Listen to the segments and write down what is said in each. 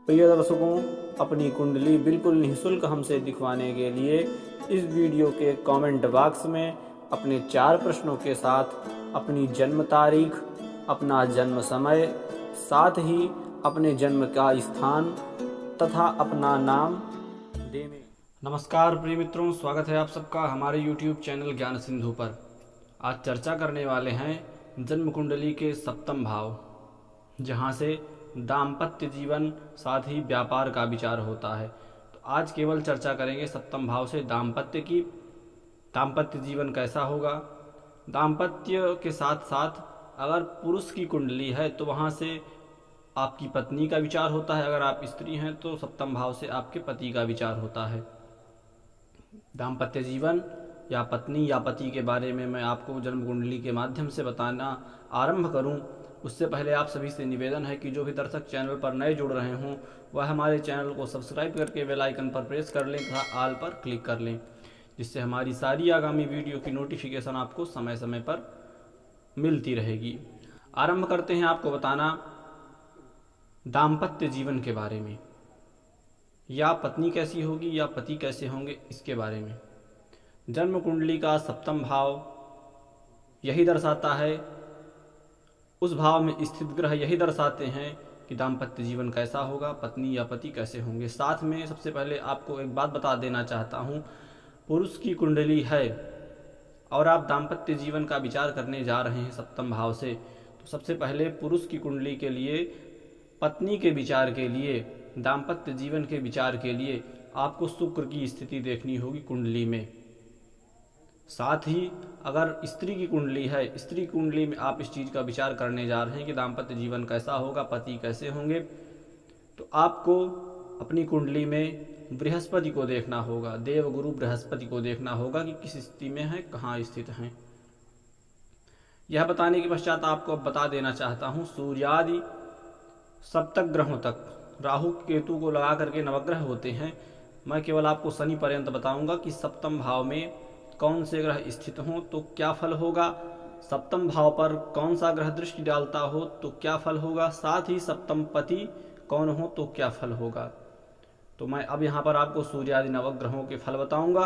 प्रिय दर्शकों, अपनी कुंडली बिल्कुल निःशुल्क हमसे दिखवाने के लिए इस वीडियो के कमेंट बॉक्स में अपने 4 प्रश्नों के साथ अपनी जन्म तारीख, अपना जन्म समय, साथ ही अपने जन्म का स्थान तथा अपना नाम देने। नमस्कार प्रिय मित्रों, स्वागत है आप सबका हमारे YouTube चैनल ज्ञान सिंधु पर। आज चर्चा करने वाले हैं जन्म कुंडली के सप्तम भाव, जहां से दाम्पत्य जीवन साथ ही व्यापार का विचार होता है। तो आज केवल चर्चा करेंगे सप्तम भाव से दाम्पत्य की। दाम्पत्य जीवन कैसा होगा, दाम्पत्य के साथ साथ अगर पुरुष की कुंडली है तो वहाँ से आपकी पत्नी का विचार होता है, अगर आप स्त्री हैं तो सप्तम भाव से आपके पति का विचार होता है। दाम्पत्य जीवन या पत्नी या पति के बारे में मैं आपको जन्म कुंडली के माध्यम से बताना आरंभ करूं, उससे पहले आप सभी से निवेदन है कि जो भी दर्शक चैनल पर नए जुड़ रहे हों वह हमारे चैनल को सब्सक्राइब करके बेल आइकन पर प्रेस कर लें तथा ऑल पर क्लिक कर लें, जिससे हमारी सारी आगामी वीडियो की नोटिफिकेशन आपको समय समय पर मिलती रहेगी। आरंभ करते हैं आपको बताना दाम्पत्य जीवन के बारे में, या पत्नी कैसी होगी या पति कैसे होंगे इसके बारे में। जन्म कुंडली का सप्तम भाव यही दर्शाता है, उस भाव में स्थित ग्रह यही दर्शाते हैं कि दाम्पत्य जीवन कैसा होगा, पत्नी या पति कैसे होंगे। साथ में सबसे पहले आपको एक बात बता देना चाहता हूँ, पुरुष की कुंडली है और आप दाम्पत्य जीवन का विचार करने जा रहे हैं सप्तम भाव से, तो सबसे पहले पुरुष की कुंडली के लिए, पत्नी के विचार के लिए, दाम्पत्य जीवन के विचार के लिए आपको शुक्र की स्थिति देखनी होगी कुंडली में। साथ ही अगर स्त्री की कुंडली है, स्त्री कुंडली में आप इस चीज़ का विचार करने जा रहे हैं कि दाम्पत्य जीवन कैसा होगा, पति कैसे होंगे, तो आपको अपनी कुंडली में बृहस्पति को देखना होगा, देवगुरु बृहस्पति को देखना होगा कि किस स्थिति में है, कहाँ स्थित हैं। यह बताने के पश्चात आपको अब बता देना चाहता हूँ, सूर्यादि सप्तक ग्रहों तक राहु केतु को लगा करके नवग्रह होते हैं। मैं केवल आपको शनि पर्यंत बताऊंगा कि सप्तम भाव में कौन से ग्रह स्थित हों तो क्या फल होगा, सप्तम भाव पर कौन सा ग्रह दृष्टि डालता हो तो क्या फल होगा, साथ ही सप्तम पति कौन हो तो क्या फल होगा। तो मैं अब यहाँ पर आपको सूर्य आदि नवग्रहों के फल बताऊंगा,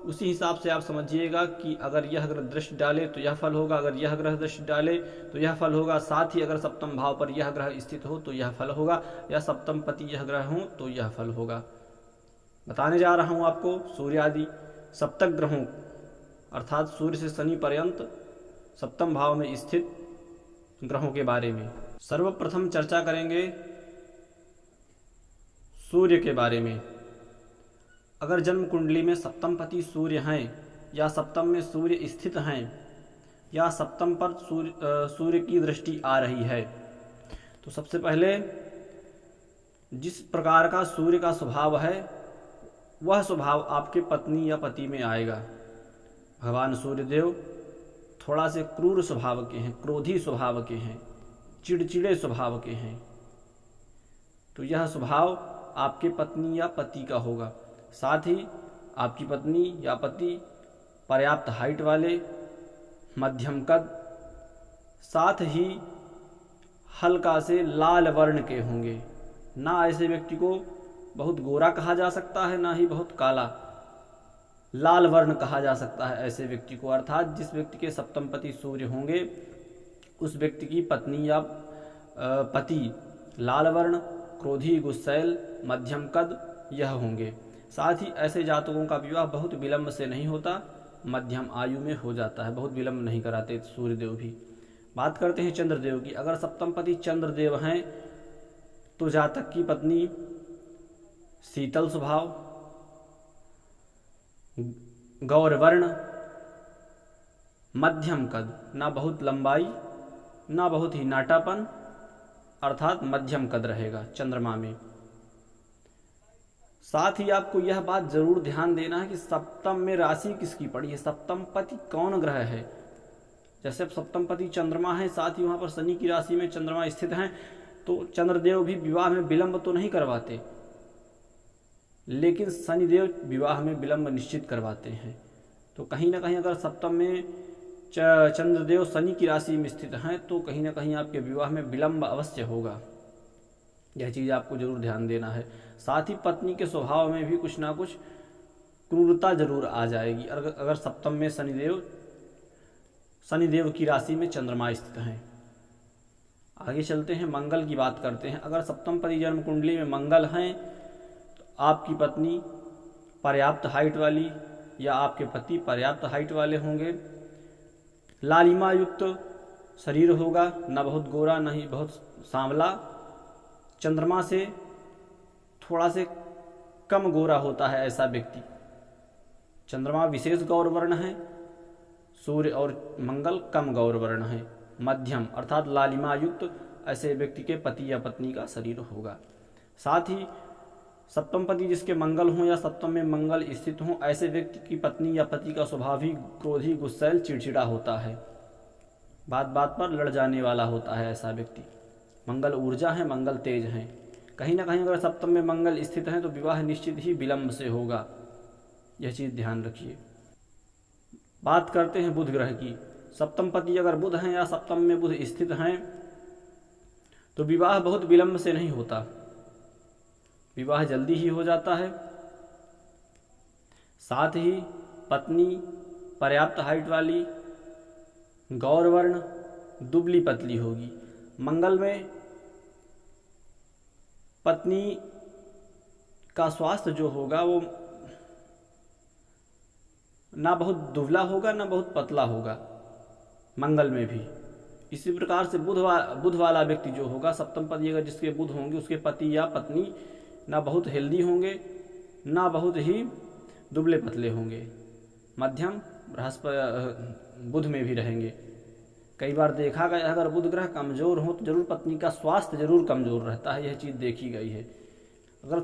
उसी हिसाब से आप समझिएगा कि अगर यह ग्रह दृष्टि डाले तो यह फल होगा, अगर यह ग्रह दृष्टि डाले तो यह फल होगा, साथ ही अगर सप्तम भाव पर यह ग्रह स्थित हो तो यह फल होगा, या सप्तम पति यह ग्रह हो तो यह फल होगा। बताने जा रहा हूँ आपको सूर्य आदि सप्तक ग्रहों अर्थात सूर्य से शनि पर्यंत सप्तम भाव में स्थित ग्रहों के बारे में। सर्वप्रथम चर्चा करेंगे सूर्य के बारे में। अगर जन्म कुंडली में सप्तम पति सूर्य हैं, या सप्तम में सूर्य स्थित हैं, या सप्तम पर सूर्य की दृष्टि आ रही है, तो सबसे पहले जिस प्रकार का सूर्य का स्वभाव है वह स्वभाव आपके पत्नी या पति में आएगा। भगवान सूर्यदेव थोड़ा से क्रूर स्वभाव के हैं, क्रोधी स्वभाव के हैं, चिड़चिड़े स्वभाव के हैं, तो यह स्वभाव आपके पत्नी या पति का होगा। साथ ही आपकी पत्नी या पति पर्याप्त हाइट वाले, मध्यम कद, साथ ही हल्का से लाल वर्ण के होंगे। ना ऐसे व्यक्ति को बहुत गोरा कहा जा सकता है, ना ही बहुत काला, लाल वर्ण कहा जा सकता है ऐसे व्यक्ति को। अर्थात जिस व्यक्ति के सप्तम पति सूर्य होंगे उस व्यक्ति की पत्नी या पति लाल वर्ण, क्रोधी, गुस्सैल, मध्यम कद यह होंगे। साथ ही ऐसे जातकों का विवाह बहुत विलंब से नहीं होता, मध्यम आयु में हो जाता है, बहुत विलंब नहीं कराते सूर्यदेव भी। बात करते हैं चंद्रदेव की। अगर सप्तम पति चंद्रदेव हैं तो जातक की पत्नी शीतल स्वभाव, गौरवर्ण, मध्यम कद, ना बहुत लंबाई ना बहुत ही नाटापन, अर्थात मध्यम कद रहेगा चंद्रमा में। साथ ही आपको यह बात जरूर ध्यान देना है कि सप्तम में राशि किसकी पड़ी है, सप्तम पति कौन ग्रह है। जैसे सप्तम पति चंद्रमा है, साथ ही वहां पर शनि की राशि में चंद्रमा स्थित हैं, तो चंद्रदेव भी विवाह में विलंब तो नहीं करवाते, लेकिन शनिदेव विवाह में विलंब निश्चित करवाते हैं। तो कहीं ना कहीं अगर सप्तम में चंद्रदेव शनि की राशि में स्थित हैं तो कहीं ना कहीं आपके विवाह में विलंब अवश्य होगा। यह चीज़ आपको जरूर ध्यान देना है। साथ ही पत्नी के स्वभाव में भी कुछ ना कुछ क्रूरता जरूर आ जाएगी अगर सप्तम में शनिदेव की राशि में चंद्रमा स्थित हैं। आगे चलते हैं, मंगल की बात करते हैं। अगर सप्तम पति जन्म कुंडली में मंगल हैं तो आपकी पत्नी पर्याप्त हाइट वाली या आपके पति पर्याप्त हाइट वाले होंगे। लालिमा युक्त शरीर होगा, न बहुत गोरा न ही बहुत सांवला। चंद्रमा से थोड़ा से कम गोरा होता है ऐसा व्यक्ति। चंद्रमा विशेष गौरवर्ण है, सूर्य और मंगल कम गौरवर्ण है। मध्यम अर्थात लालिमा युक्त ऐसे व्यक्ति के पति या पत्नी का शरीर होगा। साथ ही सप्तम पति जिसके मंगल हों या सप्तम में मंगल स्थित हों, ऐसे व्यक्ति की पत्नी या पति का स्वभाव ही क्रोधी, गुस्सैल, चिड़चिड़ा होता है। बात बात पर लड़ जाने वाला होता है ऐसा व्यक्ति। मंगल ऊर्जा है, मंगल तेज है। कहीं ना कहीं अगर सप्तम में मंगल स्थित है तो विवाह निश्चित ही विलंब से होगा, यह चीज़ ध्यान रखिए। बात करते हैं बुध ग्रह की। सप्तम पति अगर बुध हैं या सप्तम में बुध स्थित हैं तो विवाह बहुत विलंब से नहीं होता, विवाह जल्दी ही हो जाता है। साथ ही पत्नी पर्याप्त हाइट वाली, गौरवर्ण, दुबली पतली होगी। मंगल में पत्नी का स्वास्थ्य जो होगा वो ना बहुत दुबला होगा ना बहुत पतला होगा, मंगल में भी। इसी प्रकार से बुध वाला व्यक्ति जो होगा, सप्तम पति अगर जिसके बुध होंगे उसके पति या पत्नी ना बहुत हेल्दी होंगे ना बहुत ही दुबले पतले होंगे, मध्यम बुध में भी रहेंगे। कई बार देखा गया अगर बुध ग्रह कमज़ोर हो तो जरूर पत्नी का स्वास्थ्य जरूर कमज़ोर रहता है, यह चीज़ देखी गई है। अगर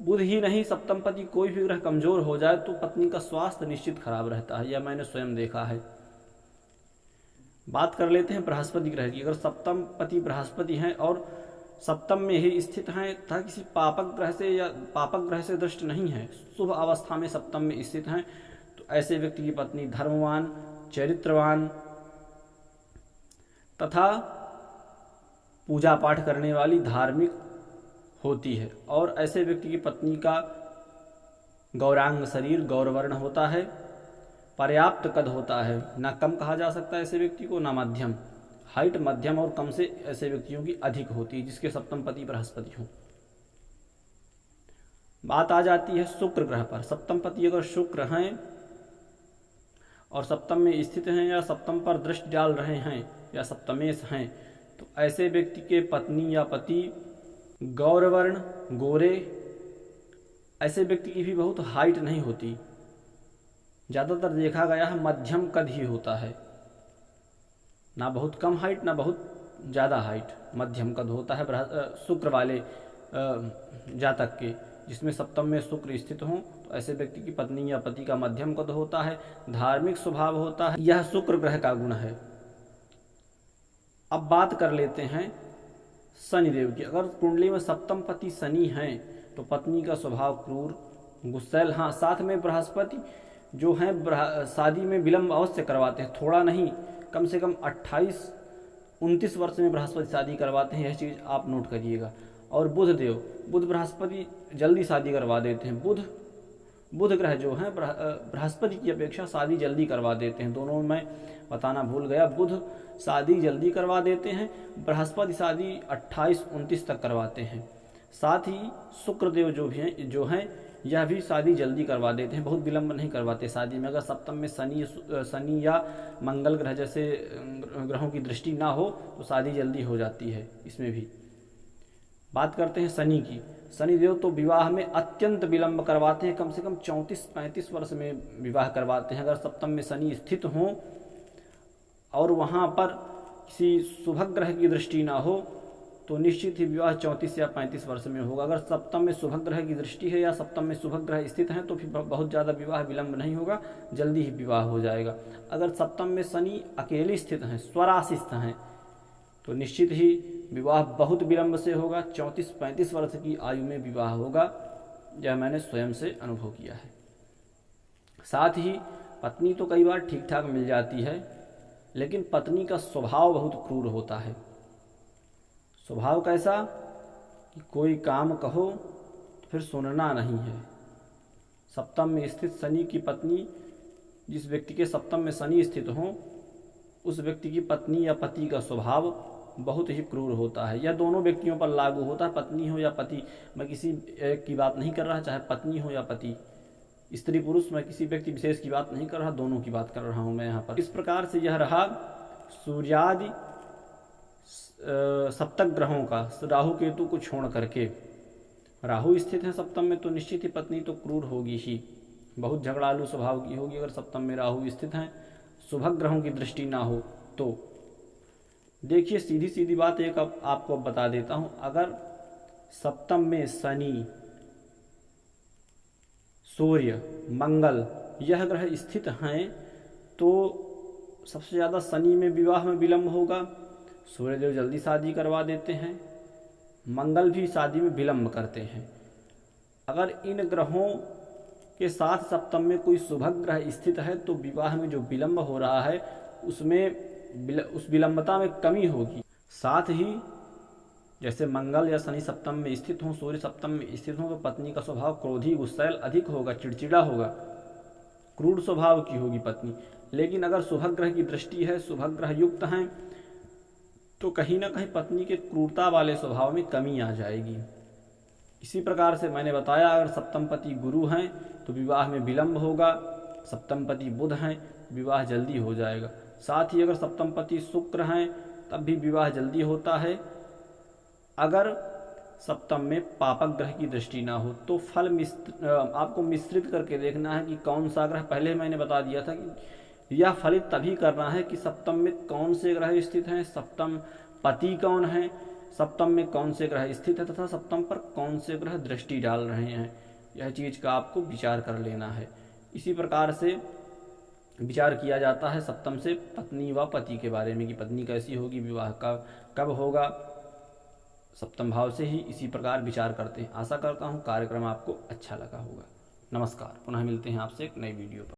बुध ही नहीं सप्तम पति कोई भी ग्रह कमज़ोर हो जाए तो पत्नी का स्वास्थ्य निश्चित खराब रहता है, यह मैंने स्वयं देखा है। बात कर लेते हैं बृहस्पति ग्रह की। अगर सप्तम पति बृहस्पति हैं और सप्तम में ही स्थित हैं तथा किसी पापक ग्रह से दृष्ट नहीं है, शुभ अवस्था में सप्तम में स्थित हैं, तो ऐसे व्यक्ति की पत्नी धर्मवान, चरित्रवान तथा पूजा पाठ करने वाली, धार्मिक होती है। और ऐसे व्यक्ति की पत्नी का गौरांग शरीर, गौरवर्ण होता है, पर्याप्त कद होता है, ना कम कहा जा सकता है ऐसे व्यक्ति को ना मध्यम। हाइट मध्यम और कम से ऐसे व्यक्तियों की अधिक होती है जिसके सप्तम पति बृहस्पति हो। बात आ जाती है शुक्र ग्रह पर। सप्तम पति अगर शुक्र हैं और सप्तम में स्थित हैं या सप्तम पर दृष्टि डाल रहे हैं या सप्तमेश हैं तो ऐसे व्यक्ति के पत्नी या पति गौरवर्ण, गोरे। ऐसे व्यक्ति की भी बहुत हाइट नहीं होती, ज़्यादातर देखा गया है मध्यम कद ही होता है, ना बहुत कम हाइट ना बहुत ज़्यादा हाइट, मध्यम कद होता है शुक्र वाले जातक के। जिसमें सप्तम में शुक्र स्थित हों तो ऐसे व्यक्ति की पत्नी या पति का मध्यम कद होता है, धार्मिक स्वभाव होता है, यह शुक्र ग्रह का गुण है। अब बात कर लेते हैं शनिदेव की। अगर कुंडली में सप्तम पति शनि हैं तो पत्नी का स्वभाव क्रूर, गुस्सैल। हाँ, साथ में बृहस्पति जो हैं शादी में विलंब अवश्य करवाते हैं, थोड़ा नहीं, कम से कम 28-29 वर्ष में बृहस्पति शादी करवाते हैं, यह चीज़ आप नोट करिएगा। और बुध बृहस्पति जल्दी शादी करवा देते हैं। बुध ग्रह जो हैं बृहस्पति की अपेक्षा शादी जल्दी करवा देते हैं। दोनों में बताना भूल गया, बुध शादी जल्दी करवा देते हैं, बृहस्पति शादी 28-29 तक करवाते हैं। साथ ही शुक्रदेव जो हैं यह भी शादी जल्दी करवा देते हैं, बहुत विलंब नहीं करवाते शादी में। अगर सप्तम में शनि या मंगल ग्रह जैसे ग्रहों की दृष्टि ना हो तो शादी जल्दी हो जाती है इसमें भी। बात करते हैं शनि की। शनिदेव तो विवाह में अत्यंत विलंब करवाते हैं, कम से कम 34-35 वर्ष में विवाह करवाते हैं। अगर सप्तम में शनि स्थित हों और वहाँ पर किसी शुभ ग्रह की दृष्टि ना हो तो निश्चित ही विवाह 34 या 35 वर्ष में होगा। अगर सप्तम में शुभ ग्रह की दृष्टि है या सप्तम में शुभ ग्रह स्थित हैं तो फिर बहुत ज़्यादा विवाह विलंब नहीं होगा, जल्दी ही विवाह हो जाएगा। अगर सप्तम में शनि अकेले स्थित हैं, स्वराशिस्थ हैं, तो निश्चित ही विवाह बहुत विलंब से होगा, 34-35 वर्ष की आयु में विवाह होगा, यह मैंने स्वयं से अनुभव किया है। साथ ही पत्नी तो कई बार ठीक ठाक मिल जाती है, लेकिन पत्नी का स्वभाव बहुत क्रूर होता है। स्वभाव कैसा? कि कोई काम कहो तो फिर सुनना नहीं है। सप्तम में स्थित शनि की पत्नी, जिस व्यक्ति के सप्तम में शनि स्थित हो, उस व्यक्ति की पत्नी या पति का स्वभाव बहुत ही क्रूर होता है। यह दोनों व्यक्तियों पर लागू होता है, पत्नी हो या पति। मैं किसी एक की बात नहीं कर रहा, चाहे पत्नी हो या पति, स्त्री पुरुष, मैं किसी व्यक्ति विशेष की बात नहीं कर रहा, दोनों की बात कर रहा हूँ मैं यहाँ पर। इस प्रकार से यह रहा सूर्यादि सप्तक ग्रहों का, राहु केतु को छोड़ करके। राहु स्थित है सप्तम में तो निश्चित ही पत्नी तो क्रूर होगी ही, बहुत झगड़ालू स्वभाव की होगी। अगर सप्तम में राहु स्थित हैं, शुभ ग्रहों की दृष्टि ना हो तो। देखिए सीधी सीधी बात एक आपको बता देता हूं, अगर सप्तम में शनि, सूर्य, मंगल यह ग्रह स्थित हैं तो सबसे ज़्यादा शनि में विवाह में विलंब होगा, सूर्यदेव जल्दी शादी करवा देते हैं, मंगल भी शादी में विलंब करते हैं। अगर इन ग्रहों के साथ सप्तम में कोई शुभ ग्रह स्थित है तो विवाह में जो विलंब हो रहा है उसमें उस विलंबता में कमी होगी। साथ ही जैसे मंगल या शनि सप्तम में स्थित हों, सूर्य सप्तम में स्थित हों, तो पत्नी का स्वभाव क्रोधी, गुस्सैल अधिक होगा, चिड़चिड़ा होगा, क्रूर स्वभाव की होगी पत्नी। लेकिन अगर शुभ ग्रह की दृष्टि है, शुभ ग्रह युक्त हैं, तो कहीं ना कहीं पत्नी के क्रूरता वाले स्वभाव में कमी आ जाएगी। इसी प्रकार से मैंने बताया, अगर सप्तम पति गुरु हैं तो विवाह में विलंब होगा, सप्तम पति बुध हैं विवाह जल्दी हो जाएगा। साथ ही अगर सप्तम पति शुक्र हैं तब भी विवाह जल्दी होता है। अगर सप्तम में पापक ग्रह की दृष्टि ना हो तो फल आपको मिश्रित करके देखना है कि कौन सा ग्रह, पहले मैंने बता दिया था कि यह फलित तभी करना है कि सप्तम में कौन से ग्रह स्थित हैं, सप्तम पति कौन है, सप्तम में कौन से ग्रह स्थित है तथा सप्तम पर कौन से ग्रह दृष्टि डाल रहे हैं। यह चीज़ का आपको विचार कर लेना है। इसी प्रकार से विचार किया जाता है सप्तम से पत्नी व पति के बारे में कि पत्नी कैसी होगी, विवाह का कब होगा, सप्तम भाव से ही इसी प्रकार विचार करते हैं। आशा करता हूँ कार्यक्रम आपको अच्छा लगा होगा। नमस्कार, पुनः मिलते हैं आपसे एक नई वीडियो पर।